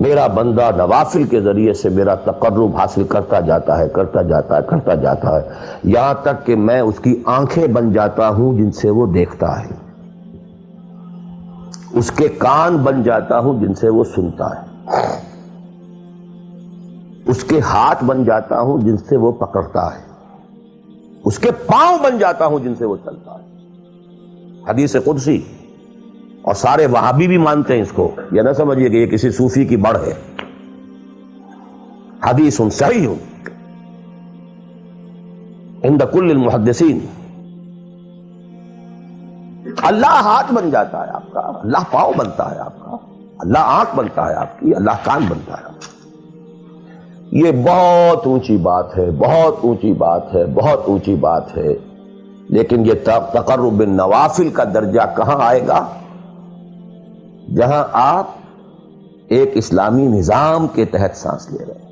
میرا بندہ نوافل کے ذریعے سے میرا تقرب حاصل کرتا جاتا ہے، یہاں تک کہ میں اس کی آنکھیں بن جاتا ہوں جن سے وہ دیکھتا ہے، اس کے کان بن جاتا ہوں جن سے وہ سنتا ہے، اس کے ہاتھ بن جاتا ہوں جن سے وہ پکڑتا ہے، اس کے پاؤں بن جاتا ہوں جن سے وہ چلتا ہے۔ حدیث قدسی، اور سارے وہابی بھی مانتے ہیں اس کو، یہ نہ سمجھیے کہ یہ کسی صوفی کی بڑھ ہے، حدیث صحیح عند کل المحدثین۔ اللہ ہاتھ بن جاتا ہے آپ کا، اللہ پاؤں بنتا ہے آپ کا، اللہ آنکھ بنتا ہے آپ کی، اللہ کان بنتا ہے آپ کا۔ یہ بہت اونچی بات ہے، بہت اونچی بات ہے، بہت اونچی بات ہے، لیکن یہ تقرب بالنوافل کا درجہ کہاں آئے گا؟ جہاں آپ ایک اسلامی نظام کے تحت سانس لے رہے ہیں،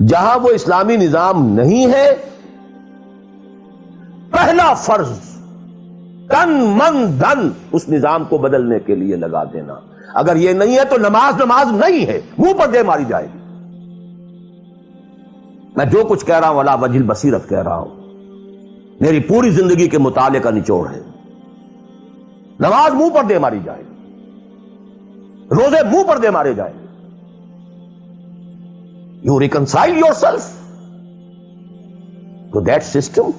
جہاں وہ اسلامی نظام نہیں ہے، پہلا فرض تن من دھن اس نظام کو بدلنے کے لیے لگا دینا۔ اگر یہ نہیں ہے تو نماز نہیں ہے، منہ پر دے ماری جائے گی۔ میں جو کچھ کہہ رہا ہوں علی وجہ البصیرت کہہ رہا ہوں، میری پوری زندگی کے مطالعے کا نچوڑ ہے۔ نماز منہ پر دے ماری جائے گی، روزے منہ پر دے مارے جائیں گے۔ You reconcile yourself to that system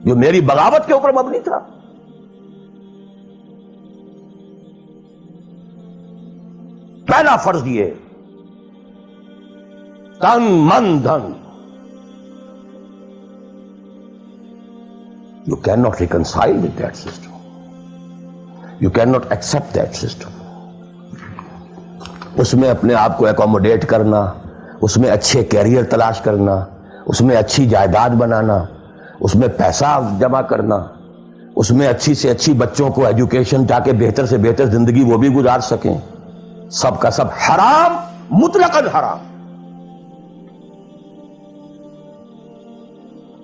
جو میری بغاوت کے اوپر مبنی تھا۔ پہلا فرض یہ ہے، تن من دھن۔ You can not reconcile with that system, you can not accept that system. اس میں اپنے آپ کو اکوموڈیٹ کرنا، اس میں اچھے کیریئر تلاش کرنا، اس میں اچھی جائیداد بنانا، اس میں پیسہ جمع کرنا، اس میں اچھی سے اچھی بچوں کو ایجوکیشن تاکہ بہتر سے بہتر زندگی وہ بھی گزار سکیں، سب کا سب حرام، مطلقاً حرام۔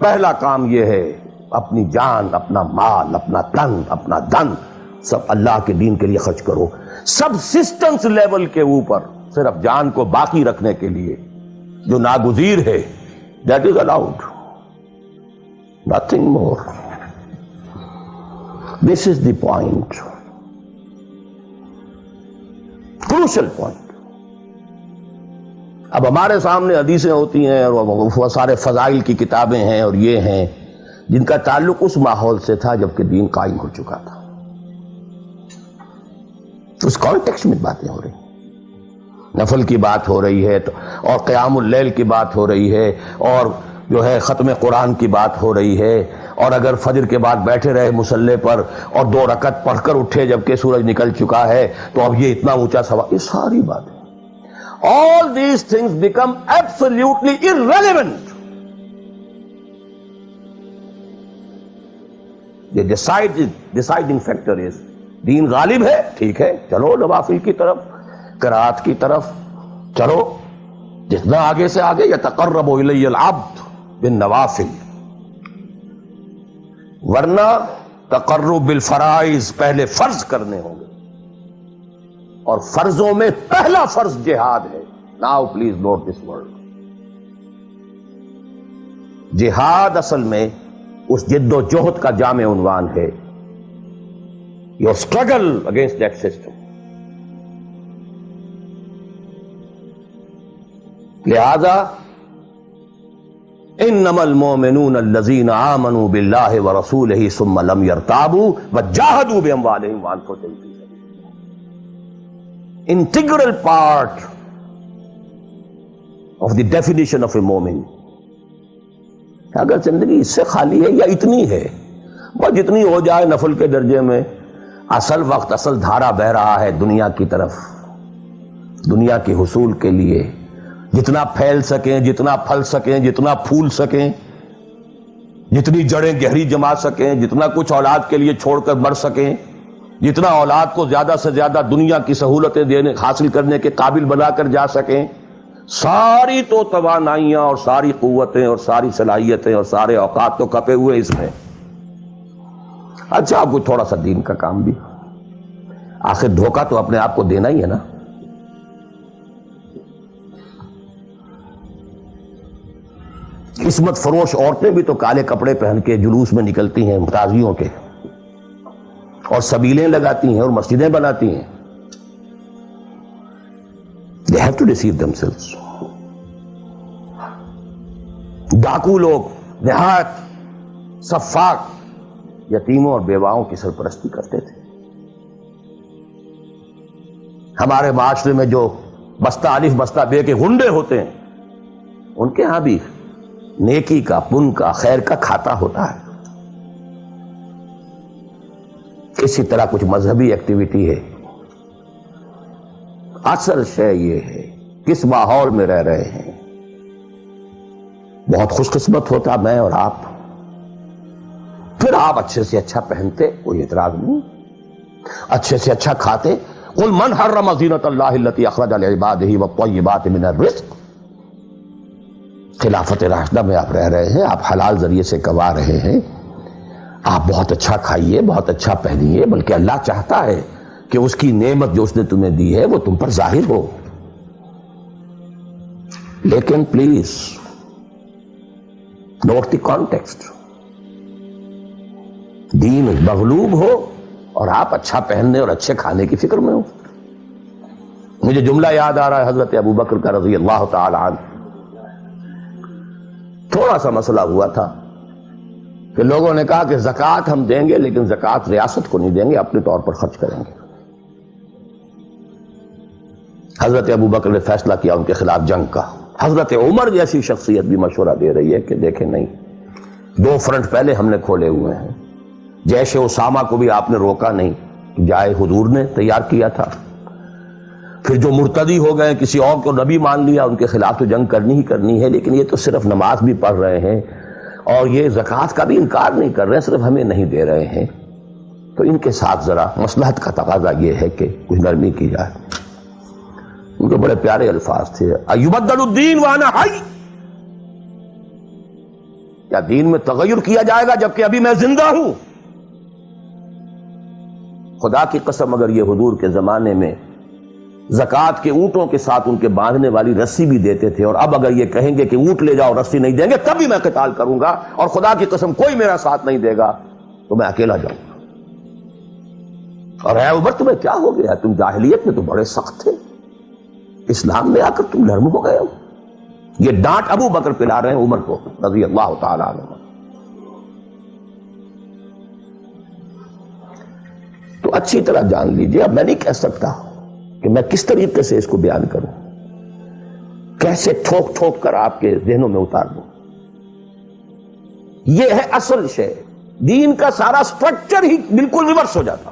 پہلا کام یہ ہے، اپنی جان، اپنا مال، اپنا تن، اپنا دھن سب اللہ کے دین کے لیے خرچ کرو۔ سبسسٹنس لیول کے اوپر صرف جان کو باقی رکھنے کے لیے جو ناگزیر ہے، that is allowed, nothing more. This is the point, crucial point. اب ہمارے سامنے حدیثیں ہوتی ہیں اور وہ سارے فضائل کی کتابیں ہیں اور یہ ہیں جن کا تعلق اس ماحول سے تھا جبکہ دین قائم ہو چکا تھا۔ اس کانٹیکسٹ میں باتیں ہو رہی ہیں، نفل کی بات ہو رہی ہے اور قیام اللیل کی بات ہو رہی ہے، اور جو ہے ختم قرآن کی بات ہو رہی ہے، اور اگر فجر کے بعد بیٹھے رہے مصلی پر اور 2 رکعت پڑھ کر اٹھے جبکہ سورج نکل چکا ہے تو اب یہ اتنا اونچا سوال، یہ ساری باتیں، all these things become absolutely irrelevant. The deciding factor is دین غالب ہے، ٹھیک ہے، چلو نوافل کی طرف، قرات کی طرف چلو، جتنا آگے سے آگے۔ یتقرب الی العبد بالنوافل، ورنہ تقرب بالفرائض پہلے فرض کرنے ہوں گے، اور فرضوں میں پہلا فرض جہاد ہے۔ Now please note this word. جہاد اصل میں اس جد و جہد کا جامع عنوان ہے، your struggle against that system۔ لہذا انما المؤمنون الذین آمنوا باللہ ورسولہ ثم لم يرتابوا وجاہدوا باموالہم وانفسہم فی سبیل اللہ۔ Integral part of the definition of a مومن۔ اگر زندگی اس سے خالی ہے یا اتنی ہے، بس جتنی ہو جائے نفل کے درجے میں، اصل وقت، اصل دھارا بہ رہا ہے دنیا کی طرف، دنیا کے حصول کے لیے، جتنا پھیل سکیں، جتنا پھل سکیں، جتنا پھول سکیں، جتنی جڑیں گہری جما سکیں، جتنا کچھ اولاد کے لیے چھوڑ کر مر سکیں، جتنا اولاد کو زیادہ سے زیادہ دنیا کی سہولتیں دینے حاصل کرنے کے قابل بنا کر جا سکیں، ساری تو توانائیاں اور ساری قوتیں اور ساری صلاحیتیں اور سارے اوقات تو کپے ہوئے اس میں۔ اچھا اب تھوڑا سا دین کا کام بھی، آخر دھوکہ تو اپنے آپ کو دینا ہی ہے نا. قسمت فروش عورتیں بھی تو کالے کپڑے پہن کے جلوس میں نکلتی ہیں تازیوں کے، اور سبیلیں لگاتی ہیں اور مسجدیں بناتی ہیں. They have to deceive themselves. ڈاکو لوگ نہایت سفاک یتیموں اور بیواؤں کی سرپرستی کرتے تھے. ہمارے معاشرے میں جو بستہ الف بستہ بے کے غنڈے ہوتے ہیں، ان کے ہاں بھی نیکی کا، پن کا، خیر کا کھاتا ہوتا ہے. اسی طرح کچھ مذہبی ایکٹیویٹی ہے. اصل شے یہ ہے کس ماحول میں رہ رہے ہیں. بہت خوش قسمت ہوتا میں اور آپ، پھر آپ اچھے سے اچھا پہنتے، کوئی اعتراض نہیں، اچھے سے اچھا کھاتے. قل من حرم زینۃ اللہ التی اخرج لعبادہ والطیبات من الرزق. خلافت راشدہ میں آپ رہ رہے ہیں، آپ حلال ذریعے سے کما رہے ہیں، آپ بہت اچھا کھائیے، بہت اچھا پہنیے، بلکہ اللہ چاہتا ہے کہ اس کی نعمت جو اس نے تمہیں دی ہے وہ تم پر ظاہر ہو. لیکن پلیز نوٹ دی کانٹیکسٹ. دین مغلوب ہو اور آپ اچھا پہننے اور اچھے کھانے کی فکر میں ہو. مجھے جملہ یاد آ رہا ہے حضرت ابو بکر کا رضی اللہ تعالی عنہ. تھوڑا سا مسئلہ ہوا تھا کہ لوگوں نے کہا کہ زکوٰۃ ہم دیں گے لیکن زکوٰۃ ریاست کو نہیں دیں گے، اپنے طور پر خرچ کریں گے. حضرت ابو بکر نے فیصلہ کیا ان کے خلاف جنگ کا. حضرت عمر جیسی شخصیت بھی مشورہ دے رہی ہے کہ دیکھیں نہیں، 2 فرنٹ پہلے ہم نے کھولے ہوئے ہیں. جیش اسامہ کو بھی آپ نے روکا نہیں، جائے حضور نے تیار کیا تھا. پھر جو مرتدی ہو گئے، کسی اور کو نبی مان لیا، ان کے خلاف تو جنگ کرنی ہی کرنی ہے. لیکن یہ تو صرف نماز بھی پڑھ رہے ہیں اور یہ زکوٰۃ کا بھی انکار نہیں کر رہے ہیں، صرف ہمیں نہیں دے رہے ہیں. تو ان کے ساتھ ذرا مصلحت کا تقاضا یہ ہے کہ کچھ نرمی کی جائے. ان کے بڑے پیارے الفاظ تھے، ایبدل الدین وانا حی. کیا دین میں تغیر کیا جائے گا جبکہ ابھی میں زندہ ہوں؟ خدا کی قسم اگر یہ حضور کے زمانے میں زکوٰۃ کے اونٹوں کے ساتھ ان کے باندھنے والی رسی بھی دیتے تھے، اور اب اگر یہ کہیں گے کہ اونٹ لے جاؤ رسی نہیں دیں گے، تب بھی میں قتال کروں گا، اور خدا کی قسم کوئی میرا ساتھ نہیں دے گا تو میں اکیلا جاؤں گا. اور اے عمر تمہیں کیا ہو گیا؟ تم جاہلیت میں تو بڑے سخت تھے، اسلام میں آ کر تم نرم ہو گئے ہو. یہ ڈانٹ ابو بکر پلا رہے ہیں عمر کو رضی اللہ تعالی عنہ. تو اچھی طرح جان لیجئے، اب میں نہیں کہہ سکتا کہ میں کس طریقے سے اس کو بیان کروں، کیسے ٹھوک ٹھوک کر آپ کے ذہنوں میں اتار دوں. یہ ہے اصل شے. دین کا سارا سٹرکچر ہی بالکل ریورس ہو جاتا.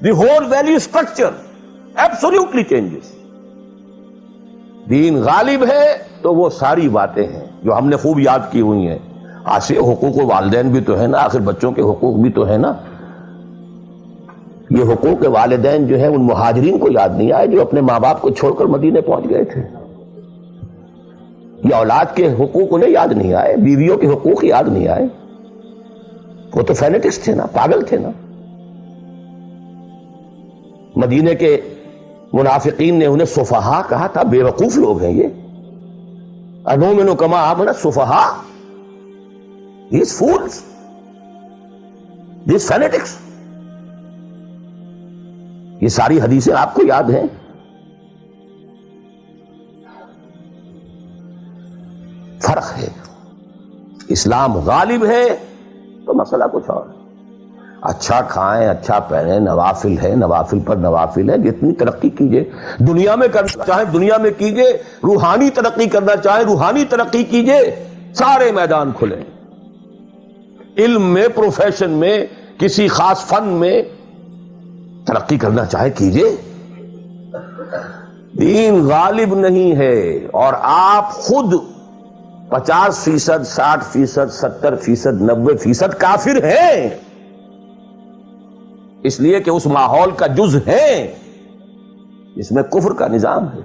The whole value structure absolutely changes. Then غالب ہے تو وہ ساری باتیں ہیں جو ہم نے خوب یاد کی ہوئی ہیں. آج حقوق والدین بھی تو ہے نا، آخر بچوں کے حقوق بھی تو ہے نا. یہ حقوق والدین جو ہیں ان مہاجرین کو یاد نہیں آئے جو اپنے ماں باپ کو چھوڑ کر مدینے پہنچ گئے تھے. یہ اولاد کے حقوق انہیں یاد نہیں آئے، بیویوں کے حقوق یاد نہیں آئے. وہ تو فینیٹکس تھے نا، پاگل تھے نا. مدینے کے منافقین نے انہیں سفہاء کہا تھا، بے وقوف لوگ ہیں یہ. انؤمن کما آمن السفہاء. These fools, these fanatics. یہ ساری حدیثیں آپ کو یاد ہیں. فرق ہے. اسلام غالب ہے تو مسئلہ کچھ اور. اچھا کھائیں، اچھا پہنیں، نوافل ہے، نوافل پر نوافل ہے. جتنی ترقی کیجئے دنیا میں کرنا چاہیں دنیا میں کیجئے، روحانی ترقی کرنا چاہیں روحانی ترقی کیجئے. سارے میدان کھلے. علم میں، پروفیشن میں، کسی خاص فن میں ترقی کرنا چاہے کیجئے. دین غالب نہیں ہے اور آپ خود 50%، 60%، 70%، 90% کافر ہیں، اس لیے کہ اس ماحول کا جز ہیں جس میں کفر کا نظام ہے.